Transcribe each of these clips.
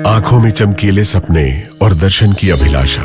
आंखों में चमकीले सपने और दर्शन की अभिलाषा,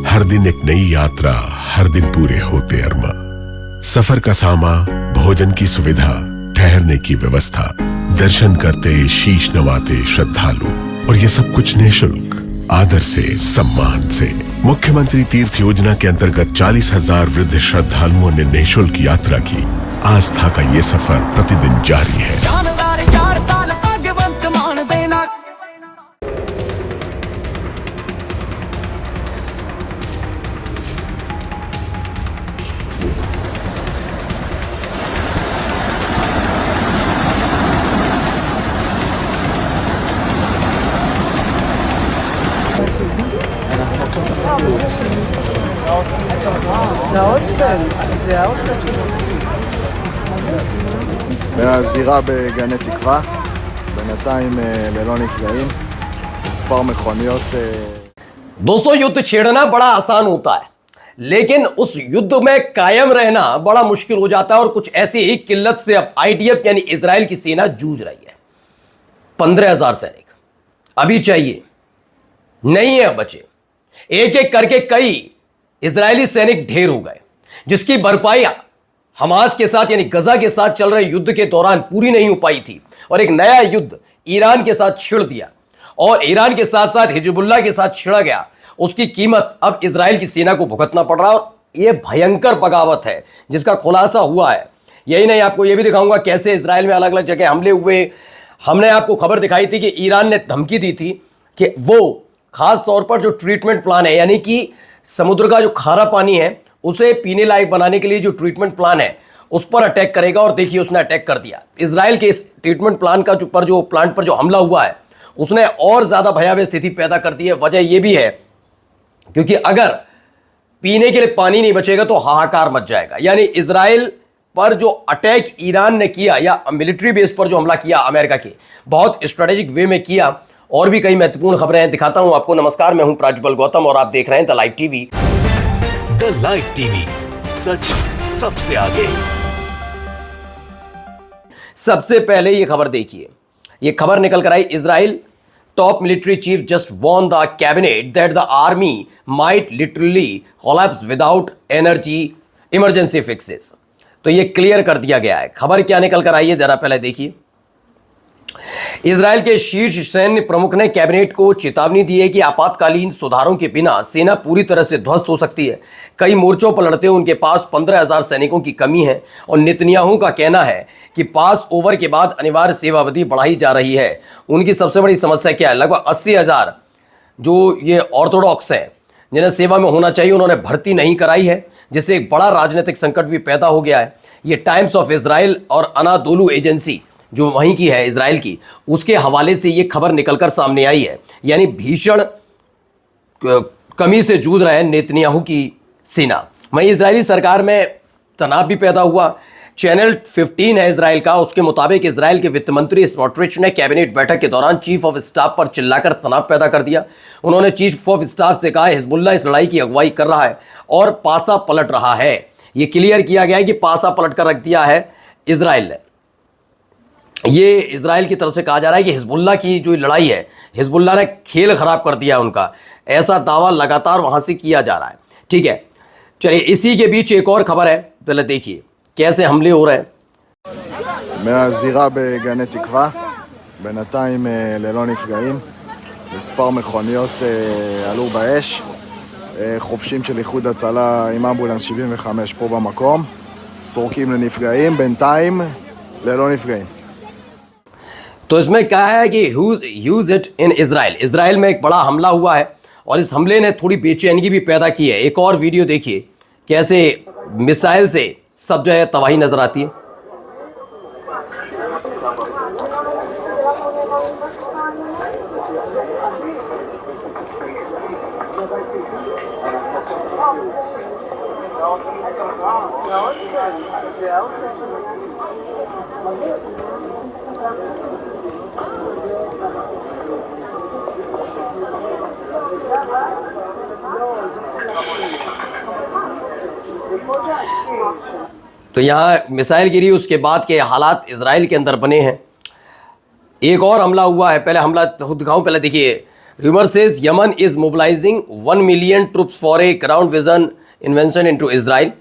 हर दिन एक नई यात्रा, हर दिन पूरे होते अरमा। सफर का सामा, भोजन की सुविधा, ठहरने की व्यवस्था, दर्शन करते शीश नवाते श्रद्धालु, और ये सब कुछ निःशुल्क, आदर से, सम्मान से। मुख्यमंत्री तीर्थ योजना के अंतर्गत 40,000 वृद्ध श्रद्धालुओं ने निःशुल्क यात्रा की। आस्था का ये सफर प्रतिदिन जारी है। शानदार 4 साल भाग्यवंत मान देना। מהזירה בגני תקווה, בינתיים ללא נפגעים, מספר מכוניות। दोस्तों, युद्ध छेड़ना बड़ा आसान होता है, लेकिन उस युद्ध में कायम रहना बड़ा मुश्किल हो जाता है। और कुछ ऐसी ही किल्लत से अब आईडीएफ यानी इजराइल की सेना जूझ रही है। 15,000 सैनिक अभी चाहिए, नहीं है बचे। एक एक करके कई इजरायली सैनिक ढेर हो गए, जिसकी भरपाई हमास के साथ यानी गजा के साथ चल रहे युद्ध के दौरान पूरी नहीं हो पाई थी। और एक नया युद्ध ईरान के साथ छिड़ दिया, और ईरान के साथ साथ हिजबुल्लाह के साथ छिड़ा गया। उसकी कीमत अब इजराइल की सेना को भुगतना पड़ रहा है। और यह भयंकर बगावत है जिसका खुलासा हुआ है। यही नहीं, आपको यह भी दिखाऊंगा कैसे इजराइल में अलग अलग जगह हमले हुए। हमने आपको खबर दिखाई थी कि ईरान ने धमकी दी थी कि वो खास तौर पर जो ट्रीटमेंट प्लान है, यानी कि समुद्र का जो खारा पानी है उसे पीने लायक बनाने के लिए जो ट्रीटमेंट प्लान है उस पर अटैक करेगा। और देखिए, उसने अटैक कर दिया। इजराइल के इस ट्रीटमेंट प्लान का जो प्लांट पर जो हमला हुआ है उसने और ज्यादा भयावह स्थिति पैदा कर दी है। वजह यह भी है क्योंकि अगर पीने के लिए पानी नहीं बचेगा तो हाहाकार मच जाएगा। यानी इजराइल पर जो अटैक ईरान ने किया, या मिलिट्री बेस पर जो हमला किया अमेरिका के, बहुत स्ट्रेटेजिक वे में किया। और भी कई महत्वपूर्ण खबरें हैं, दिखाता हूं आपको। नमस्कार, मैं हूं प्राज्वल गौतम और आप देख रहे हैं the live TV. The live TV, सच सबसे आगे। सबसे पहले ये खबर देखिए। ये खबर निकल कर आई, Israel top military chief just warned the cabinet that the army might literally collapse without energy emergency fixes. तो ये क्लियर कर दिया गया है। खबर क्या निकल कर आई है, जरा पहले देखिए। इजराइल के शीर्ष सैन्य प्रमुख ने कैबिनेट को चेतावनी दी है कि आपातकालीन सुधारों के बिना सेना पूरी तरह से ध्वस्त हो सकती है। कई मोर्चों पर लड़ते हुए उनके पास 15,000 सैनिकों की कमी है। और नेतन्याहू का कहना है कि पास ओवर के बाद अनिवार्य सेवावधि बढ़ाई जा रही है। उनकी सबसे बड़ी समस्या क्या है? लगभग 80,000 जो ये ऑर्थोडॉक्स हैं जिन्हें सेवा में होना चाहिए, उन्होंने भर्ती नहीं कराई है, जिससे एक बड़ा राजनीतिक संकट भी पैदा हो गया है। ये टाइम्स ऑफ इजराइल और अनादोलू एजेंसी जो वहीं की है इजराइल की, उसके हवाले से ये खबर निकलकर सामने आई है। यानी भीषण कमी से जूझ रहे हैं नेतन्याहू की सेना। वहीं इजरायली सरकार में तनाव भी पैदा हुआ। चैनल 15 है इजराइल का, उसके मुताबिक इजराइल के वित्त मंत्री स्मोट्रिच ने कैबिनेट बैठक के दौरान चीफ ऑफ स्टाफ पर चिल्लाकर तनाव पैदा कर दिया। उन्होंने चीफ ऑफ स्टाफ से कहा, हिजबुल्लाह इस लड़ाई की अगुवाई कर रहा है और पासा पलट रहा है। यह क्लियर किया गया है कि पासा पलट कर रख दिया है इजराइल ने। ये इजराइल की तरफ से कहा जा रहा है कि हिजबुल्लाह की जो लड़ाई है, हिजबुल्लाह ने खेल खराब कर दिया उनका, ऐसा दावा लगातार वहां से किया जा रहा है। ठीक है, चलिए इसी के बीच एक और खबर है, पहले देखिए कैसे हमले हो रहे हैं। מהזירה בגני תקווה, בינתיים ללא נפגעים, מספר מכוניות עלו באש, חובשים של איחוד הצלה עם אמבולנס 75 פה במקום, סורקים לנפגעים, בינתיים ללא נפגעים। तो इसमें कहा है कि use it in Israel. Israel में एक बड़ा हमला हुआ है और इस हमले ने थोड़ी बेचैनगी भी पैदा की है। एक और वीडियो देखिए कैसे मिसाइल से सब जो है तबाही नजर आती है। तो यहाँ मिसाइल गिरी, उसके बाद के हालात इजराइल के अंदर बने हैं। एक और हमला हुआ है, पहले हमला दिखाऊं, पहले देखिए Rumor says Yemen is mobilizing 1 million troops for a ground vision invasion into Israel.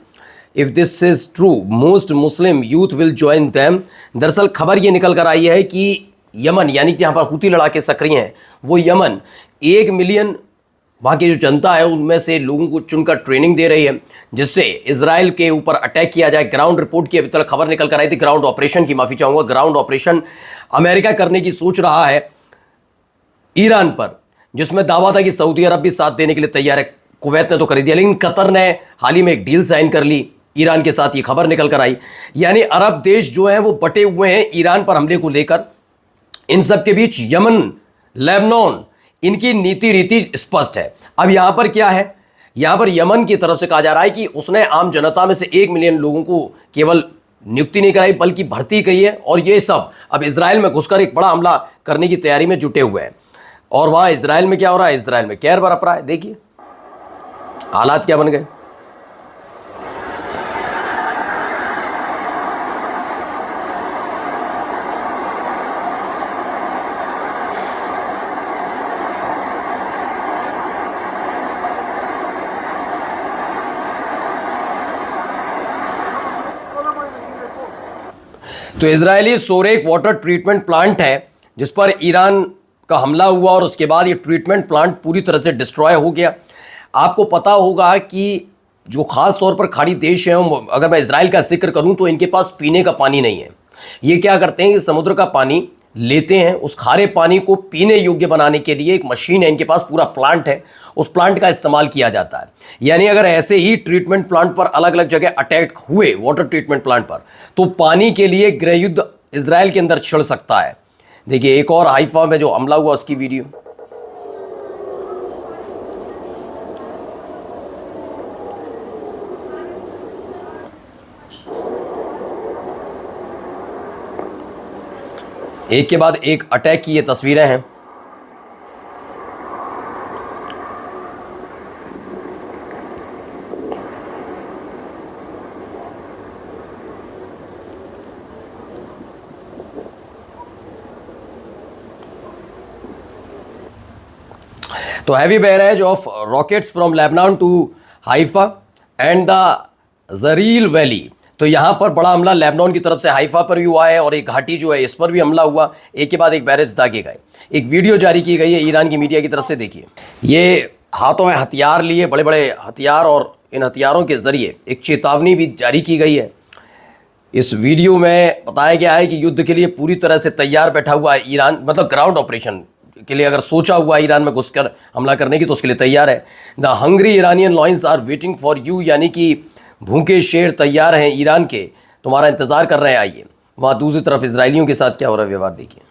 If this is true, most Muslim youth will join them. दरअसल खबर ये निकल कर आई है कि यमन यानी कि जहाँ पर हुती लड़ाके सक्रिय हैं वो यमन 1 मिलियन वहाँ की जो जनता है उनमें से लोगों को चुनकर ट्रेनिंग दे रही है जिससे इजराइल के ऊपर अटैक किया जाए। ग्राउंड रिपोर्ट की अभी तक खबर निकल कर आई थी, ग्राउंड ऑपरेशन की, माफी चाहूंगा, ग्राउंड ऑपरेशन अमेरिका करने की सोच रहा है ईरान पर, जिसमें दावा था कि सऊदी अरब भी साथ देने के लिए तैयार है। कुवैत ने तो कर दिया, लेकिन कतर ने हाल ही में एक डील साइन कर ली ईरान के साथ, ये खबर निकल कर आई। यानी अरब देश जो हैं वो बटे हुए हैं ईरान पर हमले को लेकर। इन सब के बीच यमन, लेबनान, इनकी नीति रीति स्पष्ट है। अब यहां पर क्या है, यहां पर यमन की तरफ से कहा जा रहा है कि उसने आम जनता में से 1 मिलियन लोगों को केवल नियुक्ति नहीं कराई बल्कि भर्ती की है, और ये सब अब इजराइल में घुसकर एक बड़ा हमला करने की तैयारी में जुटे हुए हैं। और वहां इजराइल में क्या हो रहा है, इजराइल में कहर बरप रहा है। देखिए हालात क्या बन गए। तो Israeli psoric water treatment plant है जिस पर ईरान का हमला हुआ और उसके बाद ये ट्रीटमेंट प्लांट पूरी तरह से डिस्ट्रॉय हो गया। आपको पता होगा कि जो खास तौर पर खाड़ी देश हैं, अगर मैं इजराइल का जिक्र करूं तो इनके पास पीने का पानी नहीं है। ये क्या करते हैं कि समुद्र का पानी लेते हैं, उस खारे पानी को पीने योग्य बनाने के लिए एक मशीन है इनके पास, पूरा प्लांट है, उस प्लांट का इस्तेमाल किया जाता है। यानी अगर ऐसे ही ट्रीटमेंट प्लांट पर अलग अलग जगह अटैक हुए, वाटर ट्रीटमेंट प्लांट पर, तो पानी के लिए गृह युद्ध इजराइल के अंदर छिड़ सकता है। देखिए एक और हाइफा में जो हमला हुआ उसकी वीडियो। एक के बाद एक अटैक की ये तस्वीरें हैं। तो heavy barrage of rockets from Lebanon to Haifa and the Jezreel valley. तो यहाँ पर बड़ा हमला लेबनान की तरफ से हाइफा पर भी हुआ है और एक घाटी जो है इस पर भी हमला हुआ। एक के बाद एक बैरेज दागे गए। एक वीडियो जारी की गई है ईरान की मीडिया की तरफ से, देखिए। ये हाथों में हथियार लिए, बड़े बड़े हथियार, और इन हथियारों के जरिए एक चेतावनी भी जारी की गई है। इस वीडियो में बताया गया है कि युद्ध के लिए पूरी तरह से तैयार बैठा हुआ है ईरान, मतलब ग्राउंड ऑपरेशन के लिए अगर सोचा हुआ ईरान में घुसकर हमला करने की तो उसके लिए तैयार है। The hungry Iranian lions are waiting for you, यानी कि भूखे शेर तैयार हैं ईरान के, तुम्हारा इंतजार कर रहे हैं। आइए वहां दूसरी तरफ इजरायलियों के साथ क्या हो रहा है व्यवहार, देखिए।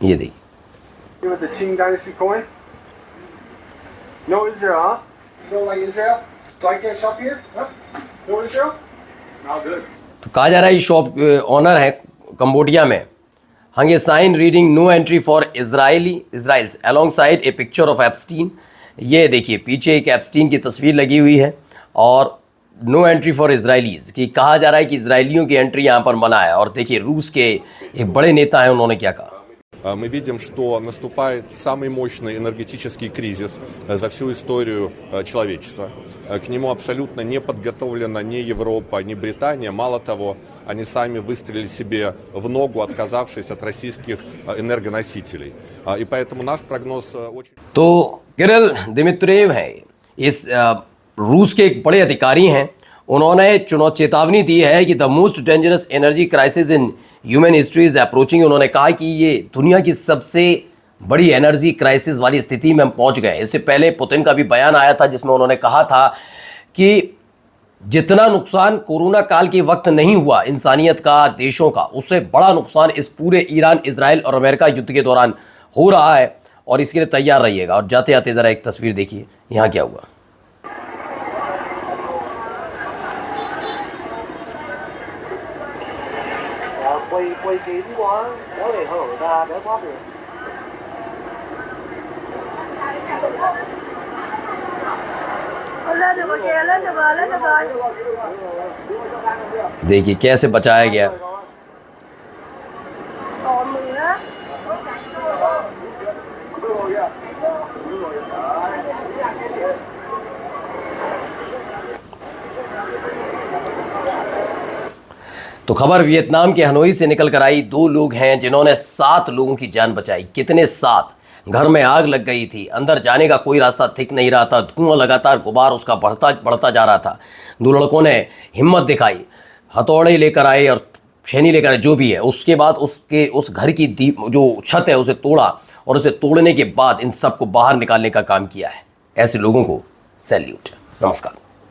ये देखिए With the Qing Dynasty coin? No Israel, huh? You don't like Israel? So I can't shop here? Huh? No Israel? No, good. तो कहा जा रहा है ये शॉप ऑनर है कंबोडिया में। Hung a sign reading no entry for Israelis alongside a picture of Epstein. ये देखिए पीछे एक एप्स्टीन की तस्वीर लगी हुई है और नो एंट्री फॉर इजरायलीज की कहा जा रहा है कि इजरायलियों की एंट्री यहाँ पर मना है। और देखिए रूस के एक बड़े नेता हैं, उन्होंने क्या कहा। Мы видим, что наступает самый мощный энергетический кризис за всю историю человечества. К нему абсолютно не подготовлена ни Европа, ни Британия. Мало того, они сами выстрелили себе в ногу, отказавшись от российских энергоносителей. И поэтому наш прогноз очень... तो किरिल दिमित्रिएव है, इस रूस के एक बड़े अधिकारी हैं। उन्होंने चेतावनी दी है कि the most dangerous energy crisis in human history is approaching. उन्होंने कहा कि ये दुनिया की सबसे बड़ी एनर्जी क्राइसिस वाली स्थिति में हम पहुंच गए। इससे पहले पुतिन का भी बयान आया था जिसमें उन्होंने कहा था कि जितना नुकसान कोरोना काल के वक्त नहीं हुआ इंसानियत का, देशों का, उससे बड़ा नुकसान इस पूरे ईरान, इजराइल और अमेरिका युद्ध के दौरान हो रहा है और इसके लिए तैयार रहिएगा। और जाते जाते ज़रा एक तस्वीर देखिए यहाँ क्या हुआ। Quay kỹ quá, có để hở ra để thoát được. lên được rồi kìa, lên được rồi, lên được rồi. देखिए कैसे बचाया गया। Còn mình á. तो खबर वियतनाम के हनोई से निकल कर आई। 2 लोग हैं जिन्होंने 7 लोगों की जान बचाई। कितने 7? घर में आग लग गई थी, अंदर जाने का कोई रास्ता ठीक नहीं रहा था, धुआं लगातार गुबार उसका बढ़ता जा रहा था। 2 लड़कों ने हिम्मत दिखाई, हथौड़े लेकर आए और छेनी लेकर आए, जो भी है। उसके बाद उस घर की जो छत है उसे तोड़ा और उसे तोड़ने के बाद इन सबको बाहर निकालने का काम किया है। ऐसे लोगों को सैल्यूट। नमस्कार।